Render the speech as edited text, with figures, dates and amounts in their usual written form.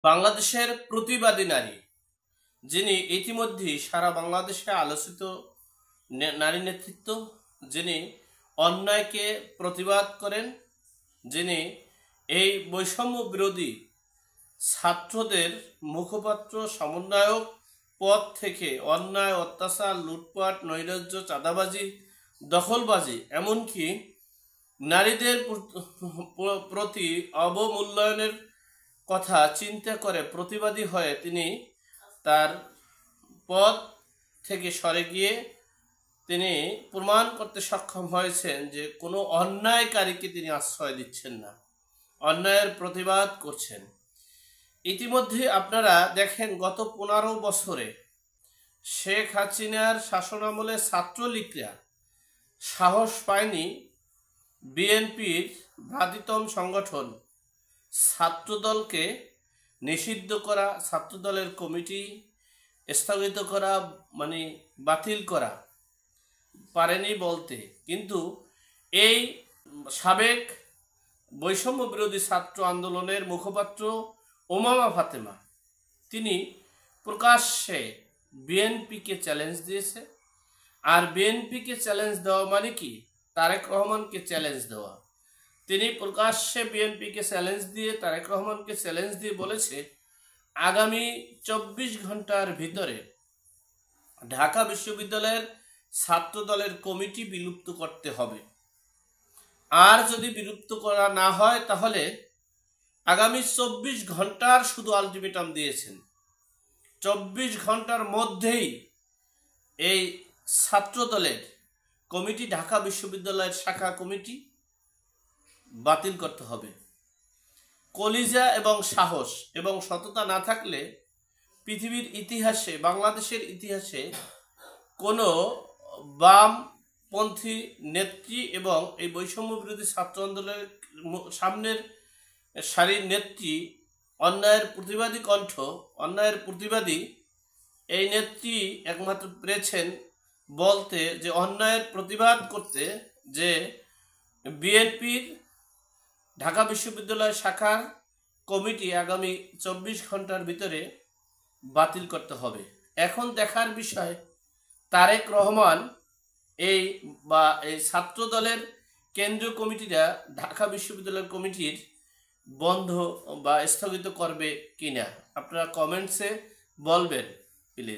বাংলাদেশের প্রতিবাদী নারী, যিনি ইতিমধ্যে সারা বাংলাদেশে আলোচিত নারী নেতৃত্ব, যিনি অন্যায়কে প্রতিবাদ করেন, যিনি এই বৈষম্য বিরোধী ছাত্রদের মুখপাত্র, সমন্বয়ক পদ থেকে অন্যায়, অত্যাচার, লুটপাট, নৈরাজ্য, চাঁদাবাজি, দখলবাজি, এমনকি নারীদের প্রতি অবমূল্যায়নের কথা চিন্তা করে প্রতিবাদী হয়ে তিনি তার পদ থেকে সরে গিয়ে তিনি প্রমাণ করতে সক্ষম হয়েছেন যে কোনো অন্যায়কারীকে তিনি আশ্রয় দিচ্ছেন না, অন্যায়ের প্রতিবাদ করছেন। ইতিমধ্যে আপনারা দেখেন গত 15 বছরে শেখ হাসিনার শাসনামলে ছাত্রলীগরা সাহস পায়নি বিএনপির ভ্রাতৃত্ব সংগঠন ছাত্রদলকে নিষিদ্ধ করা, ছাত্রদলের কমিটি স্থগিত করা, মানে বাতিল করা পারেনি বলতে। কিন্তু এই সাবেক বৈষম্য বিরোধী ছাত্র আন্দোলনের মুখপাত্র ওমামা ফাতেমা তিনি প্রকাশ্যে বিএনপিকে চ্যালেঞ্জ দিয়েছে। আর বিএনপিকে চ্যালেঞ্জ দেওয়া মানে কি? তারেক রহমানকে চ্যালেঞ্জ দেওয়া। তিনি প্রকাশ্যে বিএনপিকে চ্যালেঞ্জ দিয়ে, তারেক রহমানকে চ্যালেঞ্জ দিয়ে বলেছে আগামী 24 ঘন্টার ভিতরে ঢাকা বিশ্ববিদ্যালয়ের ছাত্র দলের কমিটি বিলুপ্ত করতে হবে। আর যদি বিলুপ্ত করা না হয় তাহলে আগামী 24 ঘন্টার শুধু আলটিমেটাম দিয়েছেন। 24 ঘন্টার মধ্যেই এই ছাত্র দলের কমিটি, ঢাকা বিশ্ববিদ্যালয়ের শাখা কমিটি বাতিল করতে হবে। কলিজা এবং সাহস এবং সততা না থাকলে পৃথিবীর ইতিহাসে, বাংলাদেশের ইতিহাসে কোনো বামপন্থী নেত্রী এবং এই বৈষম্য বিরোধী ছাত্র আন্দোলনের সামনের সারির নেত্রী, অন্যায়ের প্রতিবাদী কণ্ঠ, অন্যায়ের প্রতিবাদী এই নেত্রী একমাত্র পেরেছেন বলতে যে অন্যায়ের প্রতিবাদ করতে যে বিএনপির ঢাকা বিশ্ববিদ্যালয় শাখার কমিটি আগামী 24 ঘন্টার ভিতরে বাতিল করতে হবে। এখন দেখার বিষয় তারেক রহমান এই ছাত্র দলের কেন্দ্রীয় কমিটিটা ঢাকা বিশ্ববিদ্যালয়ের কমিটির বন্ধ বা স্থগিত করবে কিনা। আপনারা কমেন্টসে বলবেন প্লিজ।